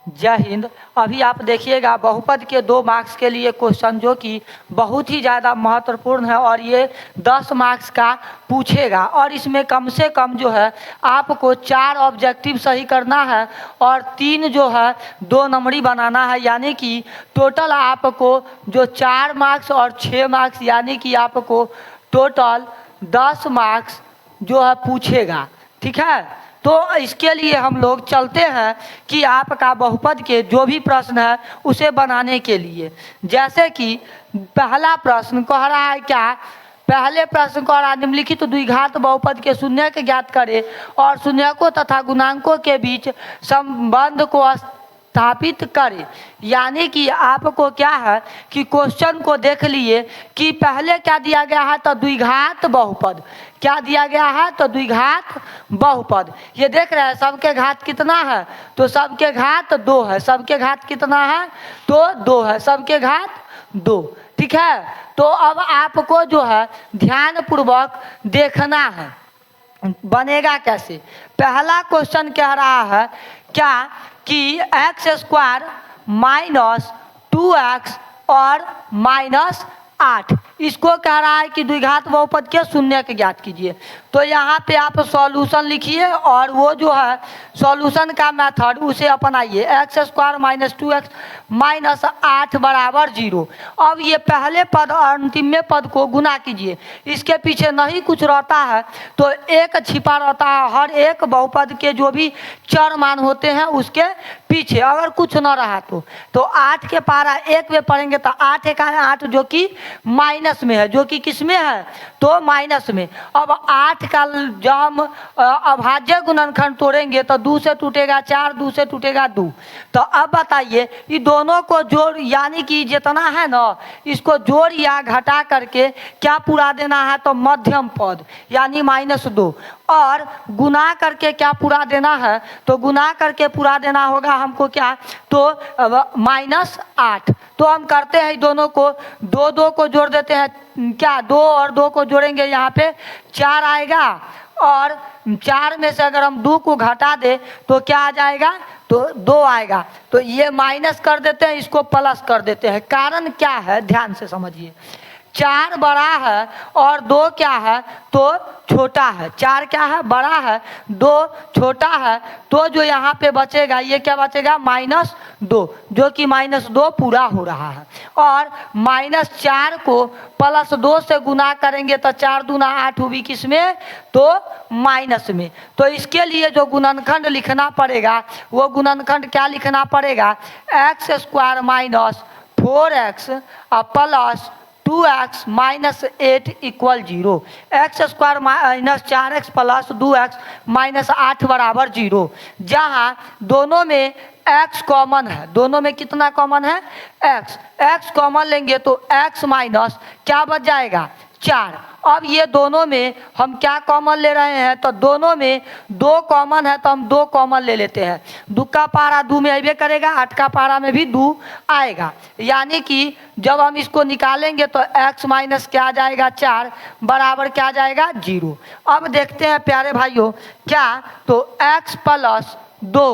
जय हिंद। अभी आप देखिएगा बहुपद के 2 मार्क्स के लिए क्वेश्चन जो कि बहुत ही ज़्यादा महत्वपूर्ण है और ये 10 मार्क्स का पूछेगा और इसमें कम से कम जो है आपको 4 ऑब्जेक्टिव सही करना है और 3 जो है 2 नंबरी बनाना है, यानी कि टोटल आपको जो 4 मार्क्स और 6 मार्क्स यानी कि आपको टोटल 10 मार्क्स जो है पूछेगा। ठीक है, तो इसके लिए हम लोग चलते हैं कि आपका बहुपद के जो भी प्रश्न है उसे बनाने के लिए। जैसे कि पहला प्रश्न कह रहा है क्या, पहले प्रश्न कह रहा है निम्नलिखित द्विघात बहुपद के शून्यक ज्ञात करें और शून्यकों तथा गुणांकों के बीच संबंध को स्थापित करें। यानी कि आपको क्या है कि क्वेश्चन को देख लिए कि पहले क्या दिया गया है, तो द्विघात बहुपद। क्या दिया गया है, तो द्विघात बहुपद। ये देख रहे हैं सबके घात कितना है, तो सबके घात 2 है। सबके घात कितना है, तो 2 है। सबके घात 2। ठीक है, तो अब आपको जो है ध्यान पूर्वक देखना है बनेगा कैसे। पहला क्वेश्चन कह रहा है क्या कि x² माइनस 2x और माइनस 8, इसको कह रहा है कि द्विघात बहुपद के शून्यक ज्ञात कीजिए। तो यहाँ पे आप सॉल्यूशन लिखिए और वो जो है सॉल्यूशन का मेथड उसे अपनाइए। x² माइनस 2x माइनस 8 बराबर 0। अब ये पहले पद और अंतिम में पद को गुना कीजिए। इसके पीछे नहीं कुछ रहता है तो एक छिपा रहता है हर एक बहुपद के जो भी चर मान होते हैं उसके पीछे, अगर कुछ न रहा तो 8 के पारा 1 में पढ़ेंगे तो 8 एक 8 जो कि माइनस में है, जो कि किस में है, तो माइनस में। अब 8 का जब हम अभाज्य गुणनखंड तोड़ेंगे तो 2 से टूटेगा 4, 2 से टूटेगा 2। तो अब बताइए ये दोनों को जोड़, यानी कि जितना है ना इसको जोड़ या घटा करके क्या पूरा देना है, तो मध्यम पद यानी -2, और गुना करके क्या पूरा देना है, तो गुना करके पूरा देना होगा हमको क्या, तो -8। तो हम करते हैं दोनों को, 2 को जोड़ देते हैं, क्या 2 और 2 को जोड़ेंगे यहाँ पे 4 आएगा, और 4 में से अगर हम 2 को घटा दे तो क्या आ जाएगा, तो 2 आएगा। तो ये माइनस कर देते हैं, इसको प्लस कर देते हैं। कारण क्या है ध्यान से समझिए, 4 बड़ा है और 2 क्या है, तो छोटा है। 4 क्या है, बड़ा है, 2 छोटा है। तो जो यहाँ पे बचेगा ये क्या बचेगा, -2, जो कि -2 पूरा हो रहा है। और -4 को +2 से गुना करेंगे तो 4 दूना 8 हुई किस में, तो माइनस में। तो इसके लिए जो गुणनखंड लिखना पड़ेगा वो गुणनखंड क्या लिखना पड़ेगा, x² minus 4x plus 2x minus 8 equal 0। x² minus 4x plus 2x minus 8 बराबर 0। जहाँ दोनों में x कॉमन है, दोनों में कितना कॉमन है, x कॉमन लेंगे तो x माइनस क्या बच जाएगा, 4। अब ये दोनों में हम क्या कॉमन ले रहे हैं, तो दोनों में 2 कॉमन है तो हम 2 कॉमन ले लेते हैं। 2 का पारा 2 में आइबे करेगा, 8 का पारा में भी 2 आएगा। यानी कि जब हम इसको निकालेंगे तो x माइनस क्या आ जाएगा, 4 बराबर क्या आ जाएगा, 0। अब देखते हैं प्यारे भाइयों क्या, तो x प्लस 2,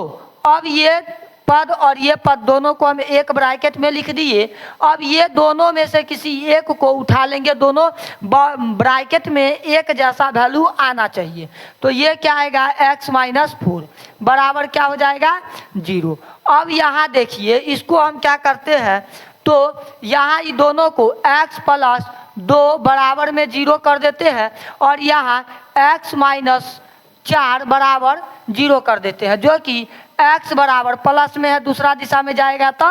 अब ये पद और ये पद दोनों को हम एक ब्रैकेट में लिख दिए। अब ये दोनों में से किसी एक को उठा लेंगे, दोनों ब्रैकेट में एक जैसा वैल्यू आना चाहिए। तो ये क्या आएगा, x माइनस 4 बराबर क्या हो जाएगा, 0। अब यहाँ देखिए इसको हम क्या करते हैं, तो यहाँ ये दोनों को x प्लस 2 बराबर में 0 कर देते हैं और यहाँ x माइनस 4 बराबर 0 कर देते हैं, जो कि x बराबर प्लस में है, दूसरा दिशा में जाएगा तो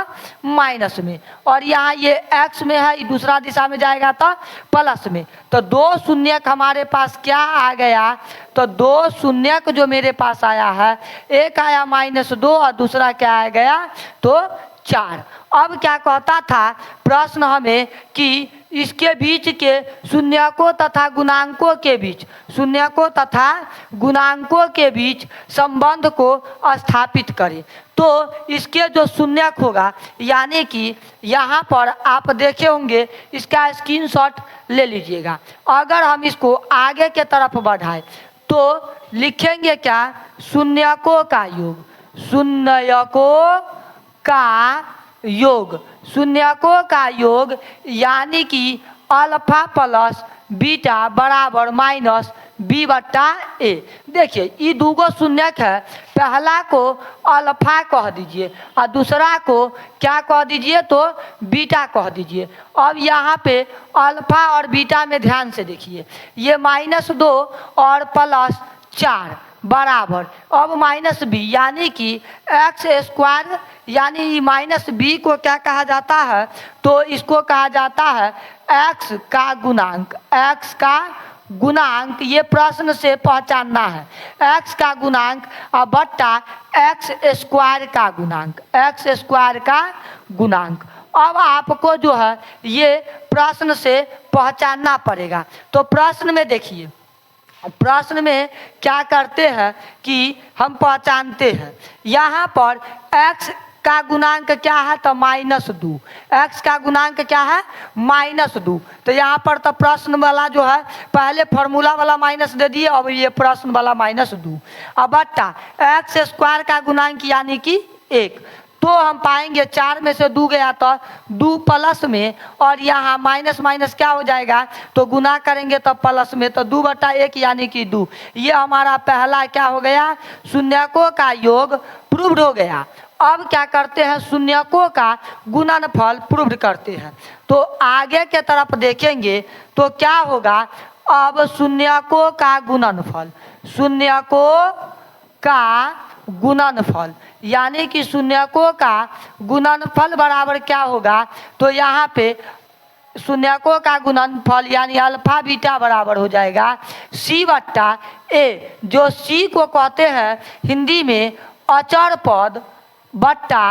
माइनस में, और यहाँ ये x में है, दूसरा दिशा में जाएगा तो प्लस में। तो 2 शून्यक हमारे पास क्या आ गया, तो 2 शून्यक जो मेरे पास आया है, एक आया -2 और दूसरा क्या आ गया, तो 4। अब क्या कहता था प्रश्न हमें कि इसके बीच के शून्यकों तथा गुणांकों के बीच, शून्यकों तथा गुणांकों के बीच संबंध को स्थापित करें। तो इसके जो शून्यक होगा, यानी कि यहाँ पर आप देखे होंगे, इसका स्क्रीनशॉट ले लीजिएगा। अगर हम इसको आगे के तरफ बढ़ाएं तो लिखेंगे क्या, शून्यकों का योग, शून्यकों का योग, शून्यकों का योग यानी कि अल्फा प्लस बीटा बराबर माइनस बी बट्टा ए। देखिए ये दूगो शून्यक है, पहला को अल्फा कह दीजिए और दूसरा को क्या कह दीजिए तो बीटा कह दीजिए। अब यहाँ पे अल्फा और बीटा में ध्यान से देखिए, ये -2 और +4 बराबर अब -b यानी कि एक्स स्क्वायर, यानी माइनस बी को क्या कहा जाता है तो इसको कहा जाता है एक्स का गुणांक। एक्स का गुणांक ये प्रश्न से पहचानना है, एक्स का गुणांक और बट्टा एक्स स्क्वायर का गुणांक, एक्स स्क्वायर का गुणांक। अब आपको जो है ये प्रश्न से पहचानना पड़ेगा। तो प्रश्न में देखिए, प्रश्न में क्या करते हैं कि हम पहचानते हैं, यहाँ पर x का गुणांक क्या है तो -2, x का गुणांक क्या है -2। तो यहाँ पर तो प्रश्न वाला जो है पहले फॉर्मूला वाला माइनस दे दिए, अब ये प्रश्न वाला -2 अब बट्टा एक्स स्क्वायर का गुणांक यानी कि 1। तो हम पाएंगे 4 में से 2 गया तो 2 प्लस में, और यहाँ माइनस माइनस क्या हो जाएगा तो गुना करेंगे तो प्लस में, तो 2/1 यानी कि 2। ये हमारा पहला क्या हो गया, शून्यकों का योग प्रूव्ड हो गया। अब क्या करते हैं, शून्यकों का गुणनफल प्रूव्ड करते हैं। तो आगे के तरफ देखेंगे तो क्या होगा, अब शून्यकों का गुणनफल, शून्यकों का गुणनफल यानी कि शून्यकों का गुणनफल बराबर क्या होगा तो यहाँ पे शून्यकों का गुणनफल यानी अल्फा बीटा बराबर हो जाएगा c बट्टा ए, जो c को कहते हैं हिंदी में अचर पद, बट्टा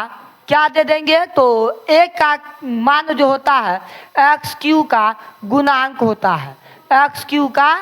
क्या दे देंगे तो एक का मान जो होता है x³ का गुणांक होता है, x³ का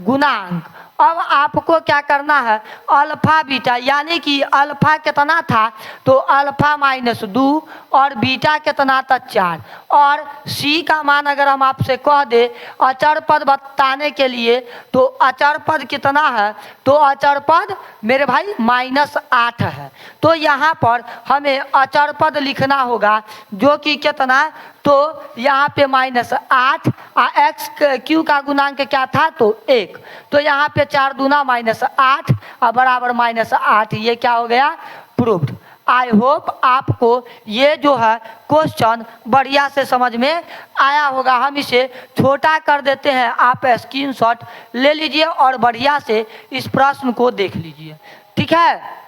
गुणांक। अब आपको क्या करना है, अल्फा बीटा यानी कि अल्फा कितना था तो अल्फा -2 और बीटा कितना था 4, और सी का मान अगर हम आपसे कह दे अचर पद बताने के लिए तो अचर पद कितना है तो अचर पद मेरे भाई -8 है। तो यहाँ पर हमें अचर पद लिखना होगा जो कि कितना तो यहाँ पे -8 और x³ का गुणांक क्या था तो 1, तो यहाँ पे 4 दूना -8 और बराबर -8, ये क्या हो गया प्रूव्ड। आई होप आपको ये जो है क्वेश्चन बढ़िया से समझ में आया होगा। हम इसे छोटा कर देते हैं, आप स्क्रीनशॉट ले लीजिए और बढ़िया से इस प्रश्न को देख लीजिए, ठीक है।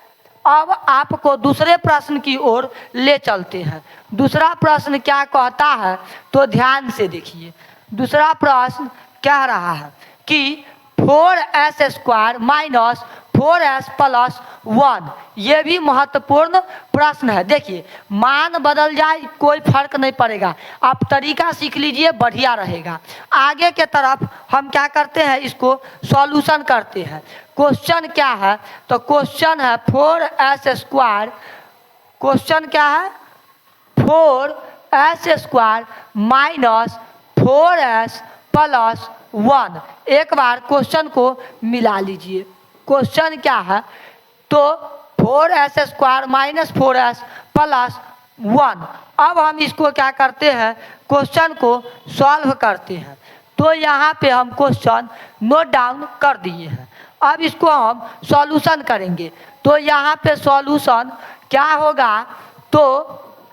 अब आपको दूसरे प्रश्न की ओर ले चलते हैं। दूसरा प्रश्न क्या कहता है तो ध्यान से देखिए। दूसरा प्रश्न कह रहा है कि 4s² माइनस 4s प्लस 1, ये भी महत्वपूर्ण प्रश्न है। देखिए मान बदल जाए कोई फर्क नहीं पड़ेगा, आप तरीका सीख लीजिए बढ़िया रहेगा। आगे के तरफ हम क्या करते हैं, इसको सॉल्यूशन करते हैं। क्वेश्चन क्या है तो क्वेश्चन है 4s², क्वेश्चन क्या है 4s² माइनस 4s प्लस 1। एक बार क्वेश्चन को मिला लीजिए। क्वेश्चन क्या है तो 4s² माइनस 4s प्लस 1। अब हम इसको क्या करते हैं, क्वेश्चन को सॉल्व करते हैं। तो यहाँ पे हम क्वेश्चन नोट डाउन कर दिए हैं। अब इसको हम सॉल्यूशन करेंगे। तो यहाँ पे सॉल्यूशन क्या होगा तो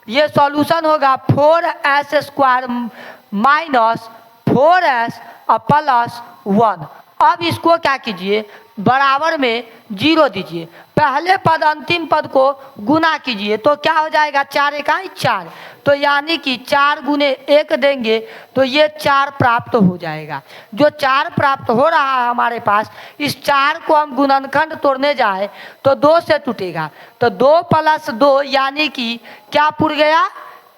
ये सॉल्यूशन होगा 4s² माइनस 4s प्लस 1। अब इसको क्या कीजिए, बराबर में 0 दीजिए, पहले पद अंतिम पद को गुना कीजिए तो क्या हो जाएगा 4 × 4, तो यानी कि 4 × 1 देंगे तो ये 4 प्राप्त हो जाएगा। जो 4 प्राप्त हो रहा है हमारे पास, इस 4 को हम गुणनखंड तोड़ने जाए तो 2 से टूटेगा, तो 2 + 2 यानी कि क्या पुर गया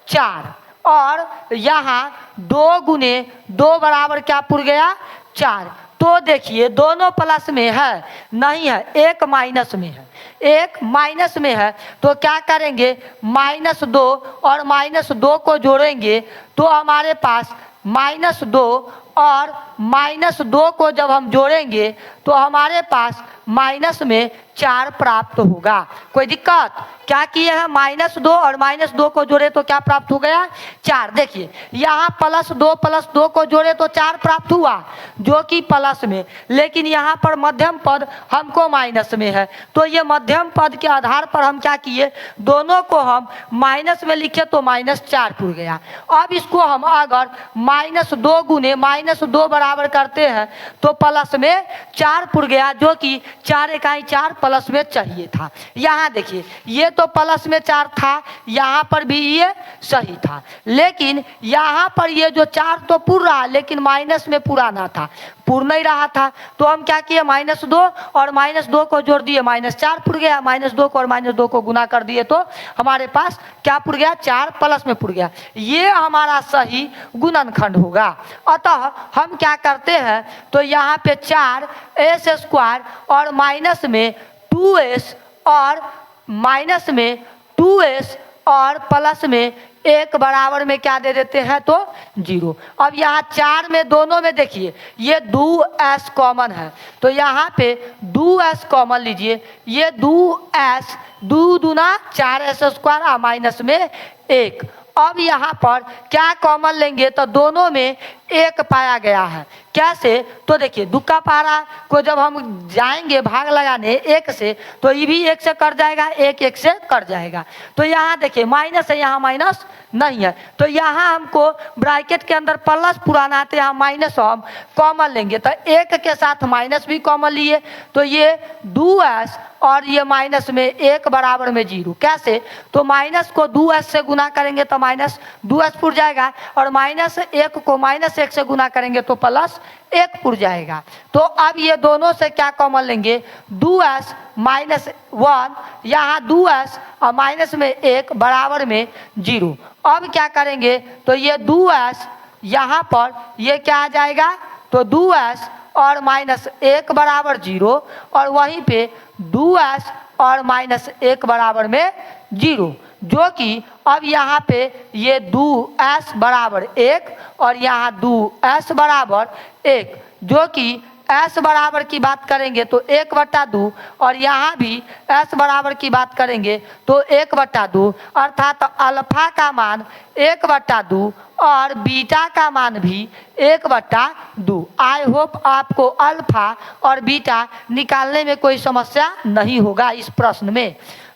4, और यहाँ 2 × 2 बराबर क्या पुर गया 4। तो देखिए दोनों प्लस में है नहीं है, एक माइनस में है, एक माइनस में है। तो क्या करेंगे -2 और -2 को जोड़ेंगे तो हमारे पास -2 और -2 को जब हम जोड़ेंगे तो हमारे पास माइनस में 4 प्राप्त होगा। कोई दिक्कत? क्या किए हैं, -2 और -2 को जोड़े तो क्या प्राप्त हो गया, 4। देखिए यहाँ +2 को जोड़े तो 4 प्राप्त हुआ जो कि प्लस में, लेकिन यहाँ पर मध्यम पद हमको माइनस में है, तो ये मध्यम पद के आधार पर हम क्या किए, दोनों को हम माइनस में लिखे तो -4 पुर गया। अब इसको हम अगर -2 गुने -2 बराबर करते हैं तो प्लस में 4 पुर गया, जो कि 4 इकाई 4 प्लस में चाहिए था। यहाँ देखिए ये तो प्लस में 4 था, यहाँ पर भी ये सही था, लेकिन यहाँ पर ये जो 4 तो पुर रहा लेकिन माइनस में पूरा ना था, पुर नहीं रहा था, तो हम क्या किए, -2 और -2 को जोड़ दिए, -4 पुर गया। -2 को और -2 को गुना कर दिए तो हमारे पास क्या पुर गया, 4 प्लस में पुर गया। ये हमारा सही गुणनखंड होगा। अतः हम क्या करते हैं, तो यहाँ पे 4s² और माइनस में 2s और माइनस में 2s और प्लस में 1 बराबर में क्या दे देते हैं, तो 0। अब यहाँ 4 में दोनों में देखिए ये 2s कॉमन है, तो यहाँ पे 2s कॉमन लीजिए, ये 2s 2 दूना 4s² और माइनस में 1। अब यहाँ पर क्या कॉमन लेंगे, तो दोनों में 1 पाया गया है। कैसे, तो देखिए दुक्का पारा को जब हम जाएंगे भाग लगाने 1 से, तो ये भी 1 से कट जाएगा, 1 से कट जाएगा। तो यहाँ देखिए माइनस है, यहाँ माइनस नहीं है, तो यहाँ हमको ब्रैकेट के अंदर प्लस पुराना है, तो यहाँ माइनस हम कॉमन लेंगे, तो 1 के साथ माइनस भी कॉमन लिए, तो ये 2s और ये माइनस में 1 बराबर में 0। कैसे, तो माइनस को 2s से गुना करेंगे तो -2s पुर जाएगा, और -1 को -1 से गुना करेंगे तो +1 पुर जाएगा। तो अब ये दोनों से क्या कॉमन लेंगे, 2s -1, यहाँ 2s और माइनस में 1 बराबर में 0। अब क्या करेंगे, तो ये 2s यहाँ पर ये क्या आ जाएगा, तो 2s और -1 बराबर 0, और वहीं पे 2s और -1 बराबर में 0, जो कि अब यहाँ पे ये 2s बराबर 1 और यहाँ 2s बराबर 1, जो कि s बराबर की बात करेंगे तो 1/2, और यहाँ भी s बराबर की बात करेंगे तो 1/2, अर्थात अल्फा का मान 1/2 और बीटा का मान भी 1/2। आई होप आपको अल्फा और बीटा निकालने में कोई समस्या नहीं होगा इस प्रश्न में।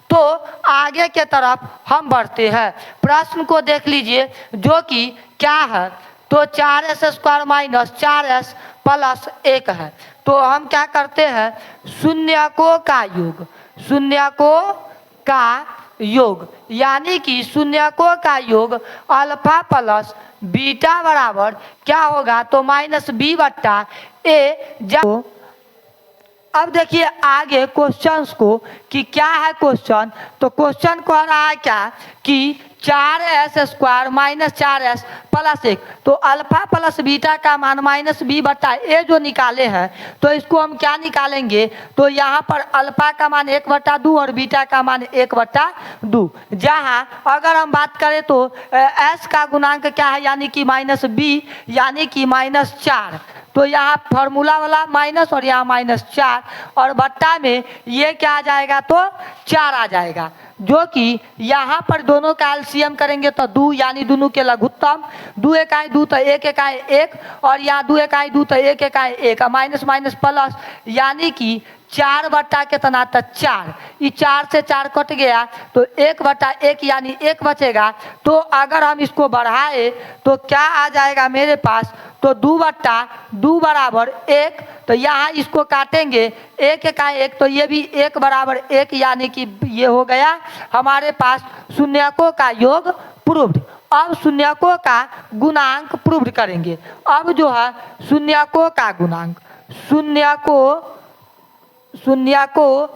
तो आगे के तरफ हम बढ़ते हैं, प्रश्न को देख लीजिए जो कि क्या है, तो 4s² माइनस 4s प्लस 1 है। तो हम क्या करते हैं, शून्यकों का योग, शून्यकों का योग, यानी कि शून्यकों का योग अल्फा प्लस बीटा बराबर क्या होगा, तो -b/a। अब देखिए आगे क्वेश्चंस को कि क्या है क्वेश्चन, तो क्वेश्चन कह रहा है क्या कि 4s² माइनस 4s प्लस 1, तो अल्फा प्लस बीटा का मान -b/a जो निकाले हैं, तो इसको हम क्या निकालेंगे, तो यहाँ पर अल्फा का मान 1/2 और बीटा का मान 1/2। जहाँ अगर हम बात करें तो s का गुणांक क्या है, यानी कि -b, यानी कि -4, तो यहाँ फार्मूला वाला माइनस और यहाँ -4, और बट्टा में ये क्या आ जाएगा, तो 4 आ जाएगा, जो कि यहाँ पर दोनों का एलसीएम करेंगे तो 2, यानी दोनों के लघुत्तम 2 इकाई 2 तो 1 इकाई 1, और यहाँ 2 इकाई 2 तो 1 इकाई 1, माइनस माइनस प्लस, यानी कि 4 कितना था 4, ये 4 से 4 कट गया तो 1/1 यानी 1 बचेगा। तो अगर हम इसको बढ़ाए तो क्या आ जाएगा मेरे पास, तो 2/2 बराबर 1, तो यहाँ इसको काटेंगे 1 इकाई 1, तो ये भी 1 बराबर 1, यानी कि ये हो गया हमारे पास शून्यकों का योग प्रूव्ड। अब शून्यकों का गुणांक प्रूव्ड करेंगे। अब जो है शून्यकों का गुणांक, शून्यकों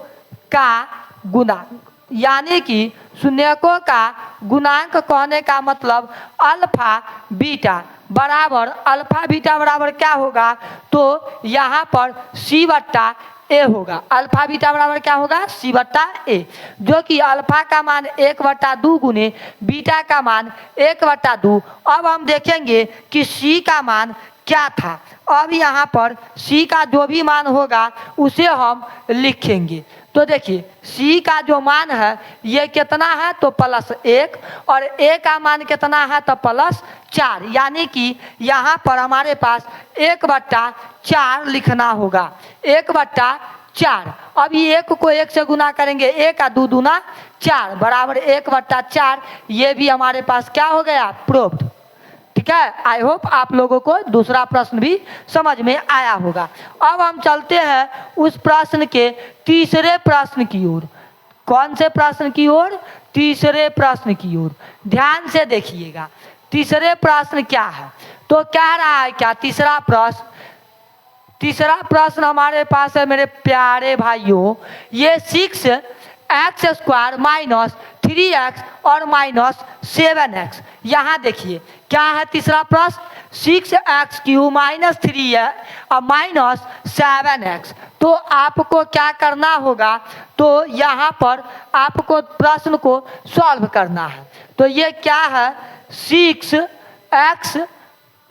का गुणांक, यानी कि शून्यकों का गुणांक कहने का मतलब अल्फा बीटा बराबर, अल्फा बीटा बराबर क्या होगा, तो यहाँ पर c/a होगा। अल्फा बीटा बराबर क्या होगा, c/a, जो कि अल्फा का मान 1/2 गुने बीटा का मान 1/2। अब हम देखेंगे कि c का मान क्या था। अब यहाँ पर c का जो भी मान होगा उसे हम लिखेंगे। तो देखिए c का जो मान है ये कितना है तो +1 और a का मान कितना है तो +4, यानी कि यहाँ पर हमारे पास 1/4 लिखना होगा, 1/4। अब ये 1 को 1 से गुना करेंगे, 1 का 2 दूना 4 बराबर 1/4। ये भी हमारे पास क्या हो गया, प्रूव्ड। ठीक है, आई होप आप लोगों को दूसरा प्रश्न भी समझ में आया होगा। अब हम चलते हैं उस प्रश्न के तीसरे प्रश्न की ओर। कौन से प्रश्न की ओर, तीसरे प्रश्न की ओर। ध्यान से देखिएगा तीसरे प्रश्न क्या है। तो कह रहा है क्या तीसरा प्रश्न हमारे पास है मेरे प्यारे भाइयों, ये 6x² - 3x और -7x। यहाँ देखिए क्या है तीसरा प्रश्न, 6x³ - 3 -7x। तो आपको क्या करना होगा, तो यहाँ पर आपको प्रश्न को सॉल्व करना है। तो ये क्या है, 6x² -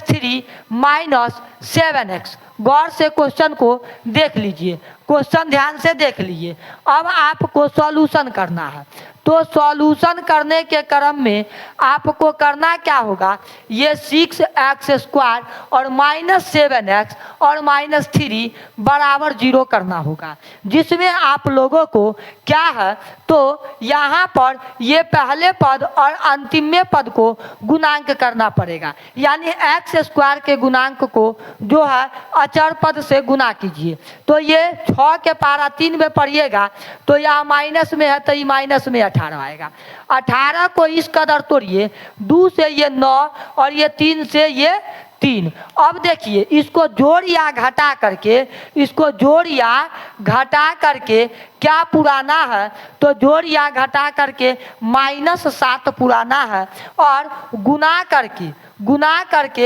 3 -7x। गौर से क्वेश्चन को देख लीजिए, क्वेश्चन ध्यान से देख लीजिए। अब आपको सॉल्यूशन करना है। तो सॉल्यूशन करने के क्रम में आपको करना क्या होगा, ये 6x² और -7x और -3 बराबर 0 करना होगा, जिसमें आप लोगों को क्या है तो यहाँ पर ये पहले पद और अंतिम पद को गुणांक करना पड़ेगा। यानी x² के गुणांक को जो है अचर पद से गुना कीजिए। तो ये 6 के पारा 3 में पढ़िएगा तो यहाँ माइनस में है तो ये माइनस में 18 आएगा। 18 को इस कदर तोड़िए, 2 से ये 9 और ये 3 से ये 3। अब देखिए इसको जोड़ या घटा करके, इसको जोड़ या घटा करके क्या पुराना है, तो जोड़ या घटा करके -7 पुराना है और गुना करके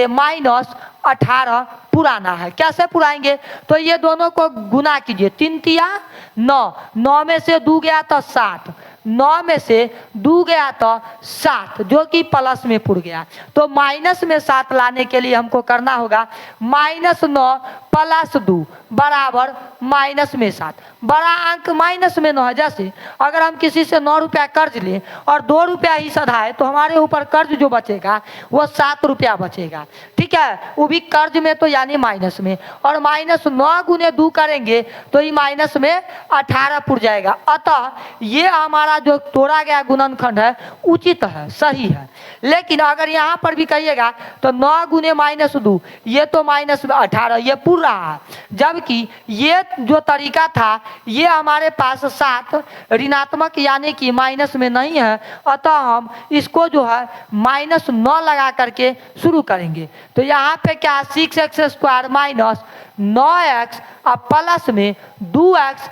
-18 पुराना है। कैसे पुराएंगे, तो ये दोनों को गुना कीजिए, 3 तिया 9, 9 में से 2 गया तो 7, 9 में से 2 गया तो 7 जो कि प्लस में पुर गया। तो माइनस में 7 लाने के लिए हमको करना होगा -9 + 2 बराबर माइनस में 7। बड़ा अंक माइनस में 9 है। जैसे अगर हम किसी से 9 रुपया कर्ज लें और 2 रुपया ही सधाए तो हमारे ऊपर कर्ज जो बचेगा वो 7 रुपया बचेगा। ठीक है, वो भी कर्ज में तो यानी माइनस में, और -9 × 2 करेंगे तो ये माइनस में 18 पुर जाएगा। अतः ये हमारा जो तोड़ा गया गुणनखंड है उचित है, सही है। लेकिन अगर यहाँ पर भी कहिएगा तो 9 × -2 ये तो -18 ये पुर रहा है, जबकि ये जो तरीका था ये हमारे पास 7 ऋणात्मक यानी कि माइनस में नहीं है। अतः हम इसको जो है -9 लगा करके शुरू करेंगे। तो यहाँ पे क्या 6x² - 9x और प्लस में 2x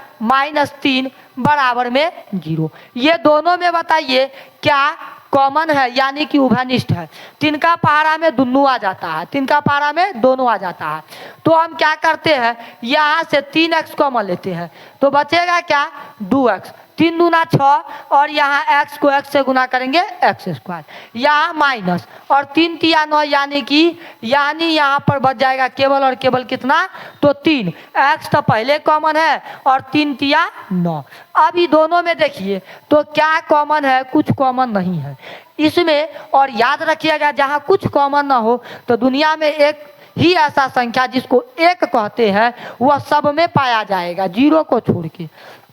- 3 बराबर में 0। ये दोनों में बताइए क्या कॉमन है, यानी कि उभयनिष्ठ है। तिनका पहाड़ा में दोनों आ जाता है, तिनका पहाड़ा में दोनों आ जाता है। तो हम क्या करते हैं, यहाँ से 3x कॉमन लेते हैं तो बचेगा क्या 2x, 3 दूना 6 और यहाँ x को x से गुना करेंगे x², यहाँ माइनस और 3 तिया 9 यानी यहाँ पर बच जाएगा केवल और केवल कितना तो 3। x तो पहले कॉमन है और 3 तिया 9। अब ये दोनों में देखिए तो क्या कॉमन है, कुछ कॉमन नहीं है इसमें। और याद रखिएगा जहाँ कुछ कॉमन ना हो तो दुनिया में एक ही ऐसा संख्या जिसको 1 कहते हैं वह सब में पाया जाएगा 0 को छोड़ के।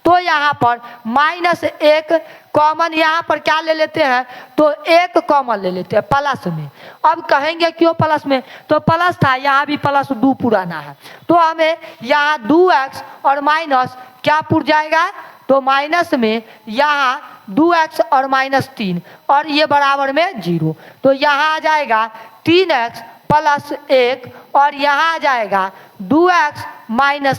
तो यहाँ पर -1 कॉमन, यहाँ पर क्या ले लेते हैं तो 1 कॉमन ले लेते हैं प्लस में। अब कहेंगे क्यों प्लस में, तो प्लस था यहाँ भी +2 पुराना है तो हमें यहाँ 2x और माइनस क्या पुर जाएगा तो माइनस में यहाँ 2x और -3 और ये बराबर में 0। तो यहाँ आ जाएगा 3x + 1 और यहाँ आ जाएगा 2x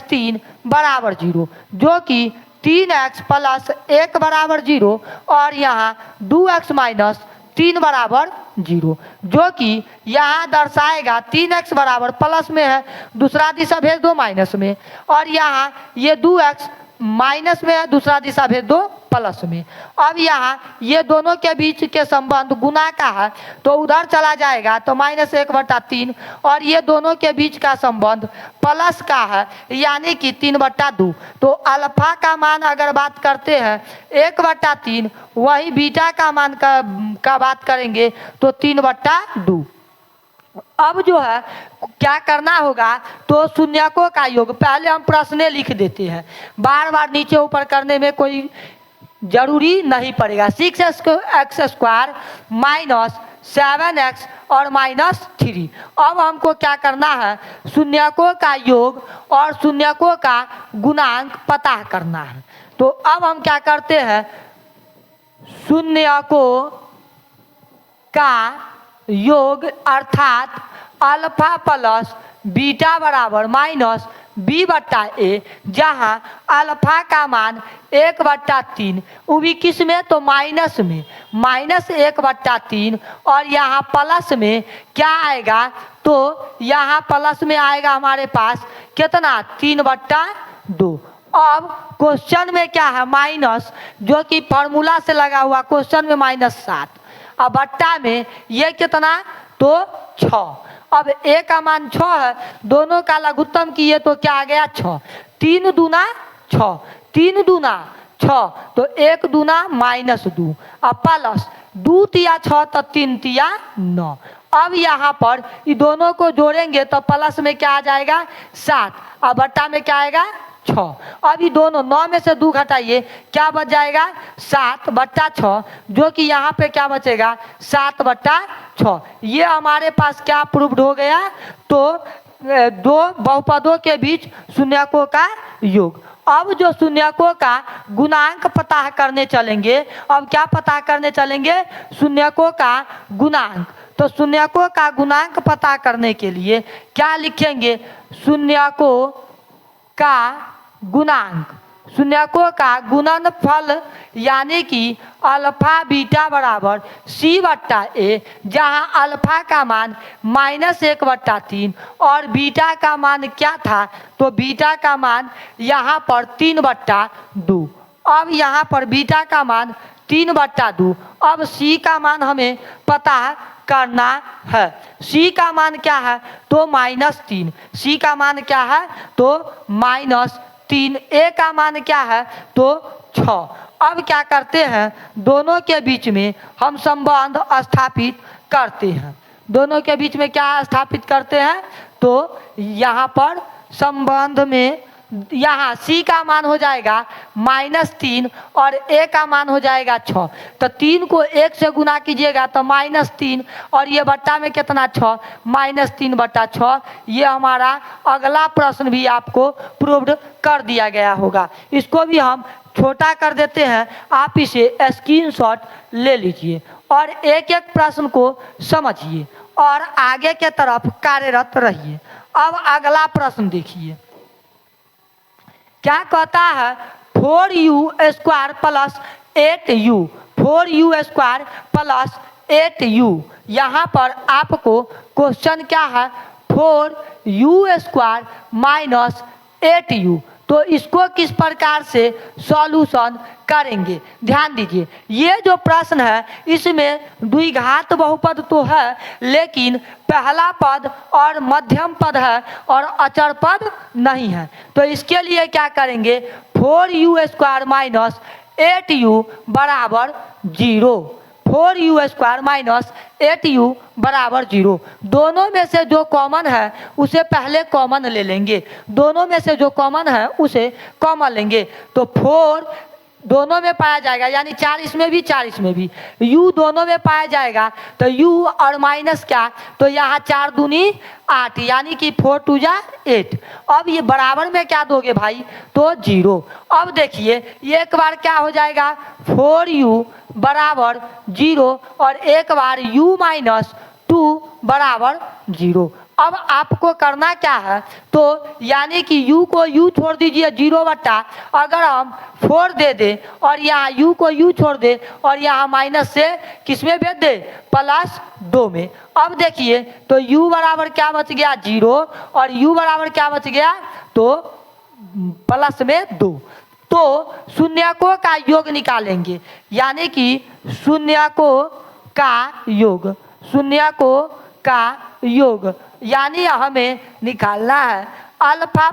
- 3 बराबर 0, जो कि 3x + 1 बराबर 0 और यहाँ 2x - 3 बराबर 0, जो कि यहाँ दर्शाएगा 3x बराबर प्लस में है, दूसरा दिशा भेज दो माइनस में, और यहाँ ये 2x माइनस में है, दूसरा दिशा भेज दो प्लस में। अब यहाँ ये दोनों के बीच के संबंध गुना का है तो उधर चला जाएगा तो -1/3, और ये दोनों के बीच का संबंध प्लस का है यानी कि 3/2। तो अल्फा का मान अगर बात करते हैं 1/3, वही बीटा का मान का बात करेंगे तो 3/2। अब जो है क्या करना होगा, तो शून्यकों का योग पहले हम प्रश्न लिख देते हैं, बार बार नीचे ऊपर करने में कोई जरूरी नहीं पड़ेगा। 6x² -7x और -3। अब हमको क्या करना है, शून्यकों का योग और शून्यकों का गुणांक पता करना है। तो अब हम क्या करते हैं, शून्यकों का योग अर्थात अल्फा प्लस बीटा बराबर -b/a, जहाँ अल्फा का मान 1/3, वो भी किस में, तो माइनस में, -1/3, और यहाँ प्लस में क्या आएगा, तो यहाँ प्लस में आएगा हमारे पास कितना, 3/2। अब क्वेश्चन में क्या है, माइनस, जो कि फॉर्मूला से लगा हुआ, क्वेश्चन में -7, अब बट्टा में ये कितना, तो 6। अब a का मान 6 है, दोनों का लघुत्तम किए तो क्या आ गया, 6। 3 दूना 6, 3 दूना 6, तो 1 दूना -2, अब प्लस 2 तिया 6 तो 3 तिया 9। अब यहाँ पर ये दोनों को जोड़ेंगे तो प्लस में क्या आ जाएगा, 7, अब बट्टा में क्या आएगा, 6। अब ये दोनों 9 में से 2 घटाइए, क्या बच जाएगा, 7/6, जो कि यहाँ पे क्या बचेगा, 7/6। ये हमारे पास क्या प्रूव्ड हो गया, तो दो बहुपदों के बीच शून्यकों का योग। अब जो शून्यकों का गुणांक पता करने चलेंगे, अब क्या पता करने चलेंगे, शून्यकों का गुणांक। तो शून्यकों का गुणांक पता करने के लिए क्या लिखेंगे, शून्यकों का गुणांक, शून्यकों का गुणनफल यानी कि अल्फा बीटा बराबर c/a, जहाँ अल्फा का मान -1/3 और बीटा का मान क्या था, तो बीटा का मान यहाँ पर 3/2। अब यहाँ पर बीटा का मान 3/2। अब c का मान हमें पता करना है। c का मान क्या है, तो -3। c का मान क्या है, तो -3। a का मान क्या है, तो 6। अब क्या करते हैं, दोनों के बीच में हम संबंध स्थापित करते हैं। दोनों के बीच में क्या स्थापित करते हैं, तो यहाँ पर संबंध में यहाँ c का मान हो जाएगा -3 और a का मान हो जाएगा 6। तो 3 को 1 से गुना कीजिएगा तो -3, और ये बट्टा में कितना, 6, -3/6। ये हमारा अगला प्रश्न भी आपको प्रूव्ड कर दिया गया होगा। इसको भी हम छोटा कर देते हैं, आप इसे स्क्रीनशॉट ले लीजिए और एक एक प्रश्न को समझिए और आगे के तरफ कार्यरत रहिए। अब अगला प्रश्न देखिए, क्या कहता है, 4u² + 8u, 4u² + 8u। यहाँ पर आपको क्वेश्चन क्या है, 4u² - 8u। तो इसको किस प्रकार से सॉल्यूशन करेंगे, ध्यान दीजिए। ये जो प्रश्न है इसमें द्विघात बहुपद तो है, लेकिन पहला पद और मध्यम पद है और अचर पद नहीं है। तो इसके लिए क्या करेंगे, 4u² - 8u बराबर 0, 4u² - 8u बराबर 0। दोनों में से जो कॉमन है उसे पहले कॉमन ले लेंगे, दोनों में से जो कॉमन है उसे कॉमन लेंगे। तो 4 दोनों में पाया जाएगा, यानी 4 इसमें भी 4 इसमें भी, u दोनों में पाया जाएगा। तो u और माइनस क्या, तो यहाँ 4 दूनी 8, यानी कि 4 2 जा 8। अब ये बराबर में क्या दोगे भाई, तो 0। अब देखिए एक बार क्या हो जाएगा, 4u बराबर 0 और एक बार u - 2 बराबर 0। अब आपको करना क्या है, तो यानी कि u को u छोड़ दीजिए 0 बट्टा, अगर हम 4 दे दें और यहाँ u को u छोड़ दे और यहाँ माइनस से किस में भेज दे, +2 में। अब देखिए तो u बराबर क्या बच गया, 0, और u बराबर क्या बच गया, तो +2। तो शून्यकों का योग निकालेंगे, यानी कि शून्यकों का योग, शून्यकों का योग, यानी हमें निकालना है अल्फा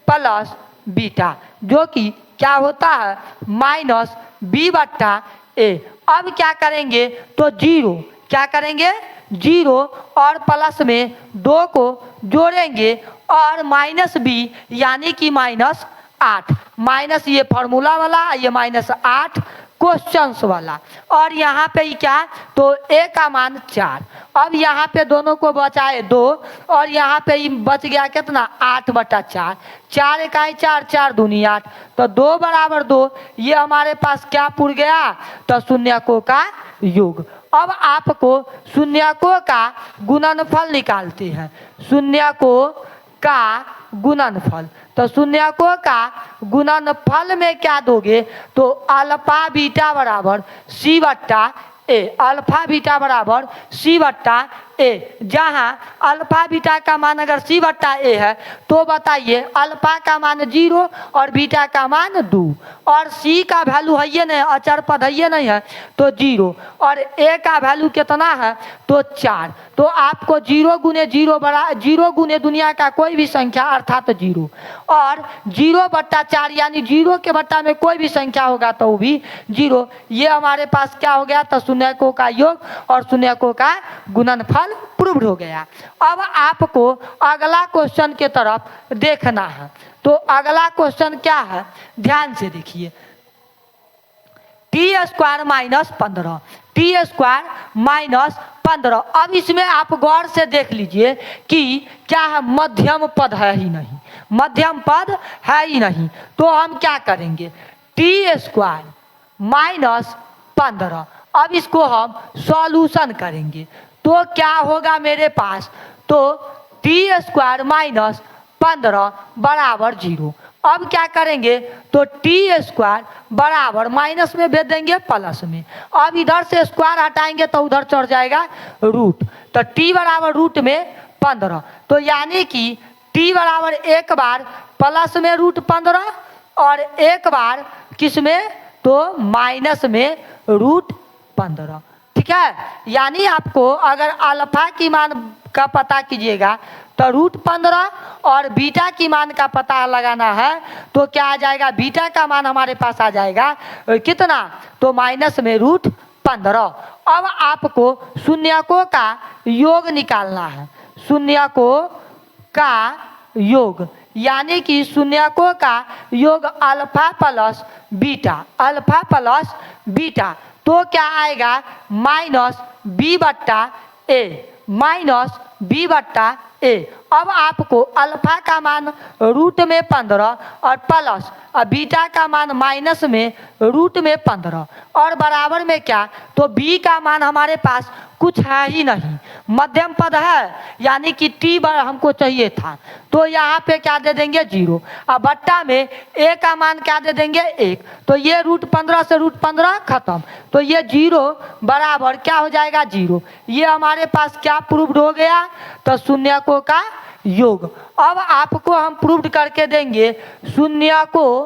प्लस बीटा, जो कि क्या होता है माइनस बी बट्टा ए। अब क्या करेंगे तो जीरो, क्या करेंगे जीरो और प्लस में 2 को जोड़ेंगे और माइनस बी यानी कि -8, माइनस ये फॉर्मूला वाला, ये -8 क्वेश्चंस वाला, और यहाँ पे क्या तो ए का मान 4। अब यहाँ पे दोनों को बचाए 2 और यहाँ पे बच गया कितना 8/4, 4 इकाई 4, 4 दूनी 8, तो 2 बराबर 2, ये हमारे पास क्या पुर गया तो शून्यकों का योग। अब आपको शून्यकों का गुणनफल निकालते हैं, शून्यकों का गुणनफल, तो शून्यकों का गुणनफल में क्या दोगे तो अल्फा बीटा बराबर सी बट्टा ए, अल्फा बीटा बराबर सी बट्टा ए, जहाँ अल्फा बीटा का मान अगर सी बट्टा ए है तो बताइए अल्फा का मान 0 और बीटा का मान 2, और सी का वैल्यू है ये नहीं, अचर पद है ये नहीं है तो 0, और ए का वैल्यू कितना है तो 4। तो आपको 0 गुने 0 बड़ा 0 गुने दुनिया का कोई भी संख्या अर्थात 0, और 0/4 यानी 0 के बट्टा में कोई भी संख्या होगा तो वो भी 0। ये हमारे पास क्या हो गया तो शून्यकों का योग और शून्यकों का गुणनफल प्रूव्ड हो गया। अब आपको अगला क्वेश्चन के तरफ देखना है, तो अगला क्वेश्चन क्या है ध्यान से देखिए, t² -15, t² -15। अब इसमें आप गौर से देख लीजिए कि क्या है मध्यम पद है ही नहीं, मध्यम पद है ही नहीं, तो हम क्या करेंगे t² -15। अब इसको हम सॉल्यूशन करेंगे तो क्या होगा मेरे पास तो t² -15 बराबर 0। अब क्या करेंगे तो t² बराबर माइनस में भेज देंगे प्लस में, अब इधर से स्क्वायर हटाएंगे तो उधर चढ़ जाएगा रूट, तो t बराबर रूट में 15, तो यानी कि t बराबर एक बार प्लस में √15 और एक बार किस में तो माइनस में √15। ठीक है, यानी आपको अगर अल्फा की मान का पता कीजिएगा तो √15 और बीटा की मान का पता लगाना है तो क्या आ जाएगा, बीटा का मान हमारे पास आ जाएगा कितना तो माइनस में √15। अब आपको शून्यकों का योग निकालना है, शून्यकों का योग, यानी कि शून्यकों का योग अल्फा प्लस बीटा, तो क्या आएगा -b/a। अब आपको अल्फा का मान रूट में 15 और प्लस और बीटा का मान माइनस में रूट में 15 और बराबर में क्या तो b का मान हमारे पास कुछ है ही नहीं, मध्यम पद है, यानी कि t हमको चाहिए था, तो यहाँ पे क्या दे देंगे 0, अब बट्टा में a का मान क्या दे देंगे 1, तो ये √15 से √15 खत्म, तो ये 0 बराबर क्या हो जाएगा 0। ये हमारे पास क्या प्रूव्ड हो गया तो शून्यकों का योग। अब आपको हम प्रूव्ड करके देंगे शून्यकों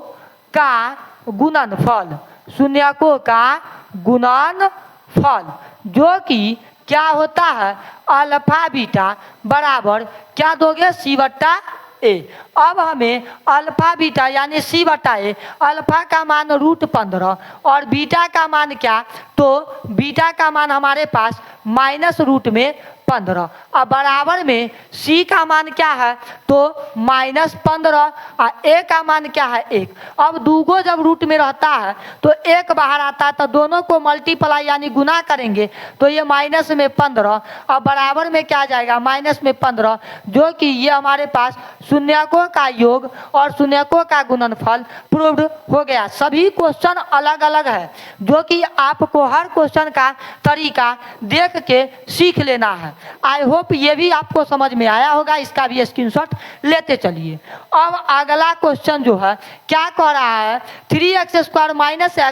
का गुणनफल, शून्यकों का गुणनफल, जो कि क्या होता है अल्फा बीटा बराबर क्या दोगे c/a। अब हमें अल्फा बीटा यानी c/a, अल्फा का मान √15 और बीटा का मान क्या तो बीटा का मान हमारे पास माइनस रूट में 15, अब बराबर में c का मान क्या है तो -15 और a का मान क्या है 1। अब दूगो जब रूट में रहता है तो 1 बाहर आता है, तो दोनों को मल्टीप्लाई यानी गुना करेंगे तो ये माइनस में 15 और बराबर में क्या आ जाएगा -15, जो कि ये हमारे पास शून्यकों का योग और शून्यकों का गुणनफल प्रूव्ड हो गया। सभी क्वेश्चन अलग अलग है, जो कि आपको हर क्वेश्चन का तरीका देख के सीख लेना है। आई होप ये भी आपको समझ में आया होगा, इसका भी स्क्रीनशॉट लेते चलिए। अब अगला क्वेश्चन जो है क्या कह रहा है, 3x² - x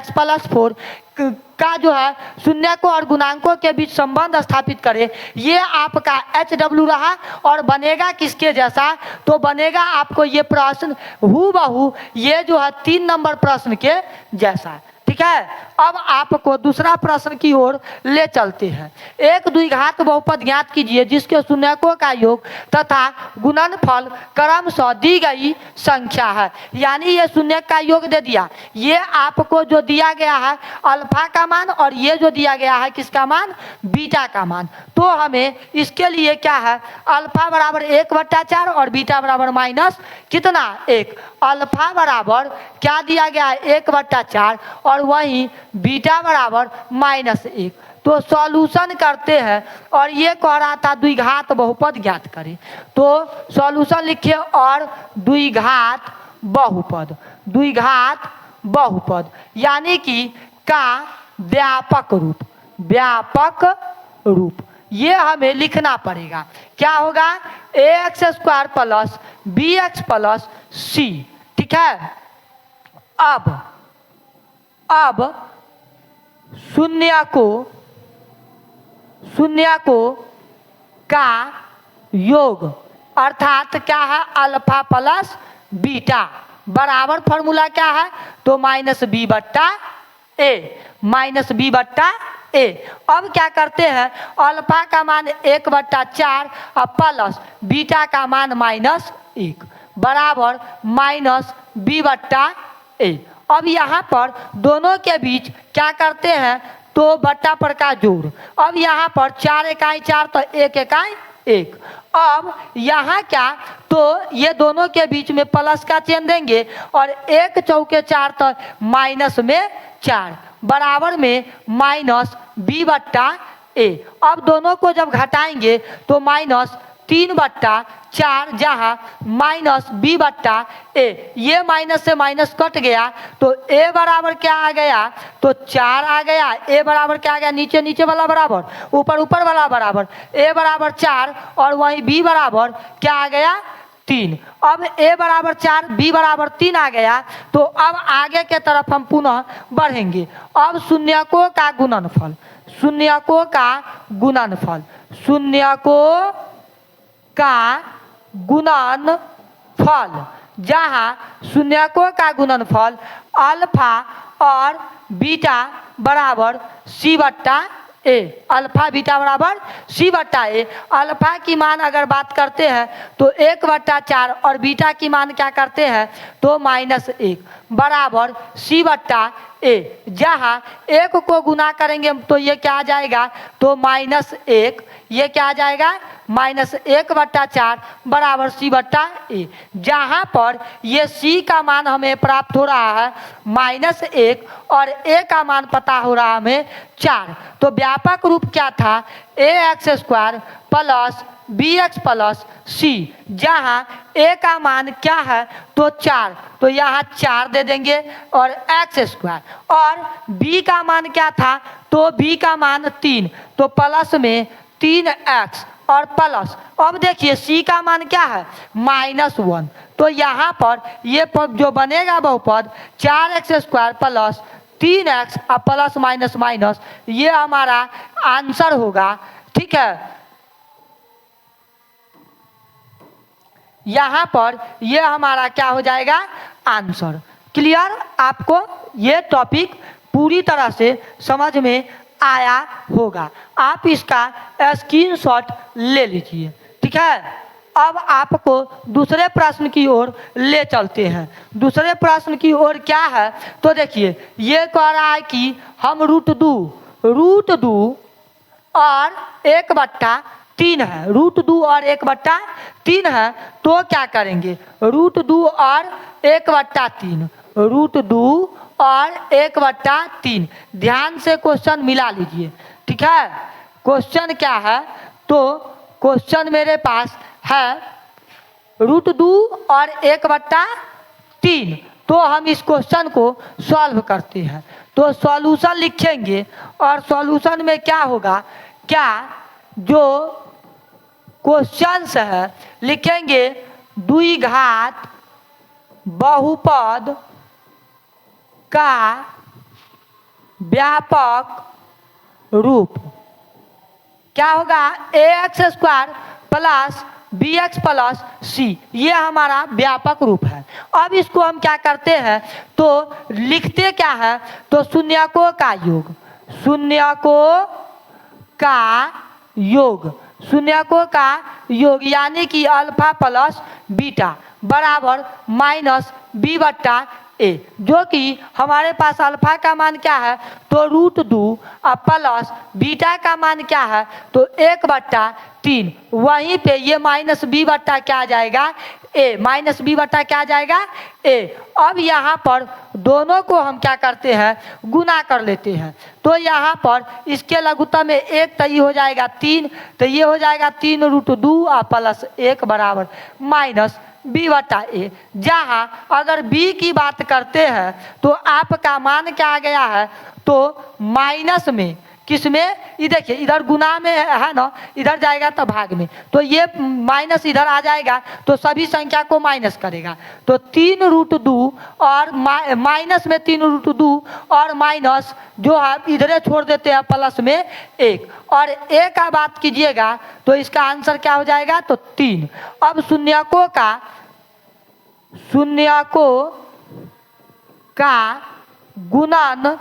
+ 4 का जो है शून्य को और गुणांकों के बीच संबंध स्थापित करें। ये आपका HW रहा और बनेगा किसके जैसा, तो बनेगा आपको ये प्रश्न हूबहू ये जो है 3 नंबर प्रश्न के जैसा। ठीक है, अब आपको दूसरा प्रश्न की ओर ले चलते हैं। एक द्विघात बहुपद ज्ञात कीजिए जिसके शून्यकों का योग तथा गुणनफल क्रमशः दी गई संख्या है। यानी ये शून्य का योग दे दिया, ये आपको जो दिया गया है अल्फा का मान और ये जो दिया गया है किसका मान, बीटा का मान। तो हमें इसके लिए क्या है, अल्फा बराबर 1/4 और बीटा बराबर माइनस कितना 1। अल्फा बराबर क्या दिया गया है 1/4 और वहीं बीटा बराबर -1। तो सॉल्यूशन करते हैं और ये कह रहा था द्विघात बहुपद ज्ञात करें, तो सॉल्यूशन लिखिए और द्विघात बहुपद यानी कि का व्यापक रूप ये हमें लिखना पड़ेगा। क्या होगा, ax² + bx + c। ठीक है, अब शून्य को का योग अर्थात क्या है अल्फा प्लस बीटा बराबर फॉर्मूला क्या है, तो -b/a। अब क्या करते हैं, अल्फा का मान 1/4 और प्लस बीटा का मान -1 बराबर -b/a। अब यहाँ पर दोनों के बीच क्या करते हैं, तो बट्टा पर का जोड़। अब यहाँ पर 4 इकाई 4 तो 1 इकाई 1। अब यहाँ क्या, तो ये दोनों के बीच में प्लस का चिन्ह देंगे और 1 चौके 4 तो माइनस में 4 बराबर में -b/a। अब दोनों को जब घटाएंगे तो -3/4 जहाँ -b/a। ये माइनस से माइनस कट गया तो a बराबर क्या आ गया, तो 4 आ गया। a बराबर क्या आ गया, नीचे वाला बराबर ऊपर वाला बराबर, a बराबर 4 और वहीं b बराबर क्या आ गया 3। अब a बराबर 4 b बराबर 3 आ गया। तो अब आगे के तरफ हम पुनः बढ़ेंगे। अब शून्यकों का गुणनफल जहाँ शून्यकों का गुणनफल अल्फा और बीटा बराबर c/a। अल्फा बीटा बराबर c/a। अल्फा की मान अगर बात करते हैं तो 1/4 और बीटा की मान क्या करते हैं, तो -1 बराबर c/a। जहाँ 1 को गुना करेंगे तो ये क्या आ जाएगा, तो -1। ये क्या आ जाएगा, -1/4 बराबर c/a। जहाँ पर ये c का मान हमें प्राप्त हो रहा है -1 और a का मान पता हो रहा है हमें 4। तो व्यापक रूप क्या था, ax² + bx + c। जहाँ a का मान क्या है, तो 4, तो यहाँ 4 दे देंगे और x² और b का मान क्या था, तो b का मान 3, तो प्लस में 3x और प्लस। अब देखिए c का मान क्या है -1। तो यहाँ पर ये जो बनेगा बहुपद 4x² + 3x और प्लस माइनस ये हमारा आंसर होगा। ठीक है, यहाँ पर ये हमारा क्या हो जाएगा आंसर। क्लियर, आपको ये टॉपिक पूरी तरह से समझ में आया होगा। आप इसका स्क्रीनशॉट ले लीजिए। ठीक है, अब आपको दूसरे प्रश्न की ओर ले चलते हैं। दूसरे प्रश्न की ओर क्या है, तो देखिए ये कह रहा है कि हम √2 और 1/3 है, √2 और 1/3 है। तो क्या करेंगे, √2 और 1/3, √2 और 1/3। ध्यान से क्वेश्चन मिला लीजिए। ठीक है, क्वेश्चन क्या है, तो क्वेश्चन मेरे पास है √2 और 1/3। तो हम इस क्वेश्चन को सॉल्व करते हैं। तो सॉल्यूशन लिखेंगे और सॉल्यूशन में क्या होगा, क्या जो क्वेश्चंस है, लिखेंगे द्विघात बहुपद का व्यापक रूप क्या होगा? ax² plus bx plus c, ये हमारा व्यापक रूप है। अब इसको हम क्या करते हैं तो लिखते क्या है तो शून्यकों का योग, शून्यकों का योग, शून्यकों का योग यानी कि अल्फा प्लस बीटा बराबर माइनस बी बट्टा ए, जो कि हमारे पास अल्फा का मान क्या है तो √2 और प्लस बीटा का मान क्या है तो 1/3। वहीं पे ये माइनस बी बट्टा क्या आ जाएगा ए, माइनस बी बट्टा क्या आ जाएगा ए। अब यहाँ पर दोनों को हम क्या करते हैं गुना कर लेते हैं, तो यहाँ पर इसके लघुत्तम में एक तो ये हो जाएगा 3, तो ये हो जाएगा 3√2 और प्लस 1 बराबर माइनस बी बट्टा ए। जहाँ अगर बी की बात करते हैं तो आपका मान क्या आ गया है तो माइनस में, किसमें, ये देखिए इधर गुना में है ना, इधर जाएगा तो भाग में, तो ये माइनस इधर आ जाएगा तो सभी संख्या को माइनस करेगा, तो 3√2 और माइनस में 3√2 और माइनस जो है इधरे छोड़ देते हैं प्लस में 1, और ए का बात कीजिएगा तो इसका आंसर क्या हो जाएगा तो 3। अब शून्यकों का गुणन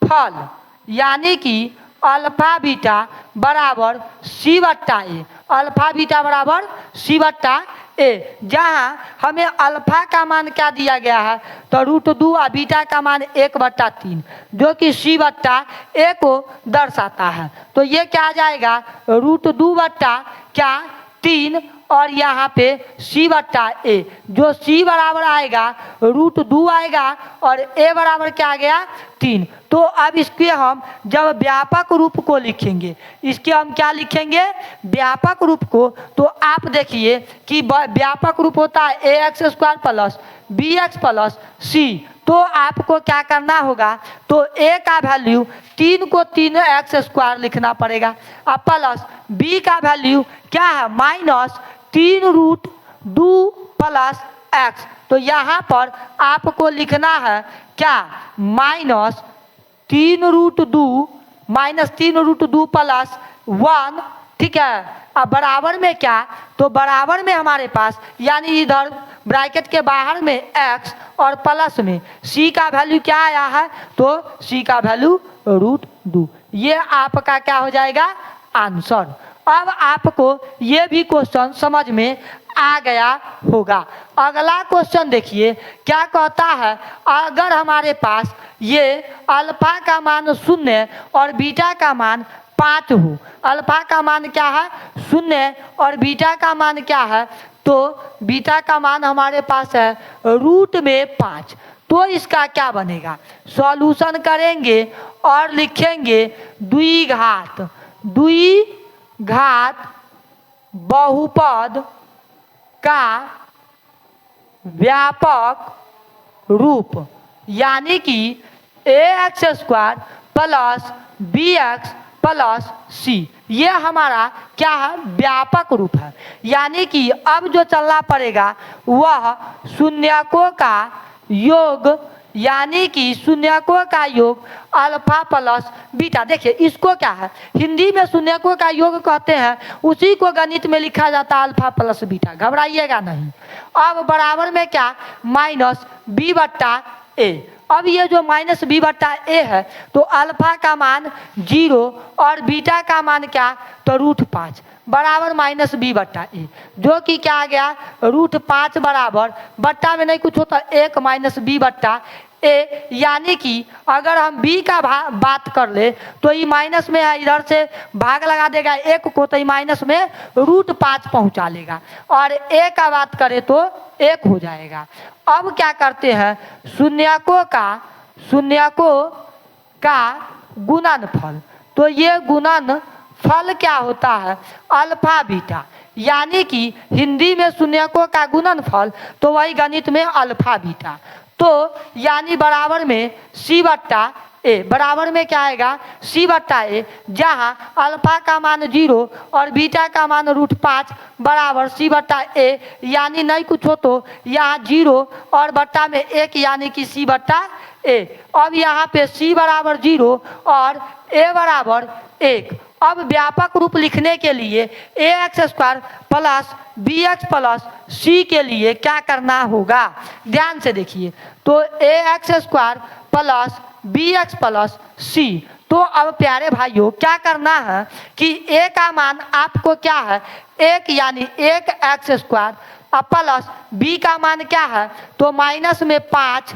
फल यानी कि अल्फा बीटा बराबर सी बट्टा ए, अल्फा बीटा बराबर सी बट्टा ए, जहाँ हमें अल्फा का मान क्या दिया गया है तो √2 और बीटा का मान 1/3 जो कि सी बट्टा ए को दर्शाता है। तो ये क्या आ जाएगा √2 बट्टा क्या 3 और यहाँ पे सी बट्टा ए, जो सी बराबर आएगा √2 आएगा और ए बराबर क्या आ गया 3। तो अब इसके हम जब व्यापक रूप को लिखेंगे, इसके हम क्या लिखेंगे व्यापक रूप को, तो आप देखिए कि व्यापक रूप होता है ax² plus bx plus c। तो आपको क्या करना होगा तो a का वैल्यू 3 को 3x² लिखना पड़ेगा और प्लस b का वैल्यू क्या है माइनस 3√2 प्लस x। तो यहाँ पर आपको लिखना है क्या माइनस 3√2 प्लस 1, ठीक है। अब बराबर में क्या तो बराबर में हमारे पास यानी इधर ब्रैकेट के बाहर में x और प्लस में c का वैल्यू क्या आया है तो c का वैल्यू √2, ये आपका क्या हो जाएगा आंसर। अब आपको ये भी क्वेश्चन समझ में आ गया होगा। अगला क्वेश्चन देखिए क्या कहता है, अगर हमारे पास ये अल्फा का मान 0 और बीटा का मान 5 हो, अल्फा का मान क्या है 0 और बीटा का मान क्या है तो बीटा का मान हमारे पास है √5, तो इसका क्या बनेगा सॉल्यूशन करेंगे और लिखेंगे द्विघात बहुपद का व्यापक रूप यानी कि ax² plus bx plus c, ये हमारा क्या है व्यापक रूप है। यानी कि अब जो चलना पड़ेगा वह शून्यकों का योग यानी कि शून्यकों का योग अल्फा प्लस बीटा। देखिए इसको क्या है हिंदी में शून्यकों का योग कहते हैं, उसी को गणित में लिखा जाता है अल्फा प्लस बीटा, घबराइएगा नहीं। अब बराबर में क्या माइनस बी बट्टा ए। अब ये जो माइनस बी बट्टा ए है तो अल्फा का मान 0 और बीटा का मान क्या तो √5 बराबर माइनस बी बट्टा ए, जो कि क्या आ गया √5 बराबर बट्टा में नहीं कुछ होता 1 माइनस बी बट्टा ए। यानी कि अगर हम b का बात कर ले तो ये माइनस में है, इधर से भाग लगा देगा 1 को तो ये माइनस में √5 पहुंचा लेगा, और a का बात करें तो 1 हो जाएगा। अब क्या करते हैं शून्यकों का गुणनफल, तो ये गुणनफल क्या होता है अल्फा बीटा, यानी कि हिंदी में शून्यकों का गुणनफल तो वही गणित में अल्फा बीटा, तो यानी बराबर में सी बट्टा ए बराबर में क्या आएगा सी बट्टा ए, जहाँ अल्फा का मान 0 और बीटा का मान √5 बराबर सी बट्टा ए, यानी नहीं कुछ हो तो यहाँ 0 और बट्टा में 1 यानी कि सी बट्टा ए। अब यहाँ पे सी बराबर 0 और ए बराबर 1। अब व्यापक रूप लिखने के लिए ax² प्लस bx प्लस सी के लिए क्या करना होगा, ध्यान से देखिए। तो ax² प्लस bx प्लस सी। तो अब प्यारे भाइयों क्या करना है कि a का मान आपको क्या है 1 यानी 1x² प्लस b का मान क्या है तो माइनस में 5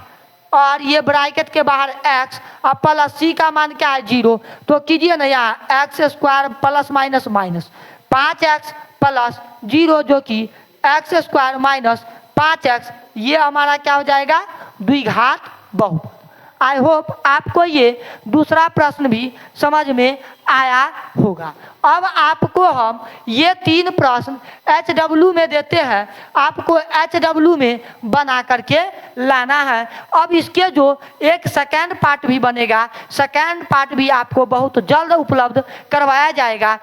और ये ब्रैकेट के बाहर x अब प्लस सी का मान क्या है 0। तो कीजिए ना यहाँ x² plus minus minus 5x plus 0 जो कि x² माइनस 5x, ये हमारा क्या हो जाएगा द्विघात बहुपद। आई होप आपको ये दूसरा प्रश्न भी समझ में आया होगा। अब आपको हम ये 3 प्रश्न HW में देते हैं, आपको HW में बना करके लाना है। अब इसके जो एक सेकेंड पार्ट भी बनेगा, सेकेंड पार्ट भी आपको बहुत जल्द उपलब्ध करवाया जाएगा।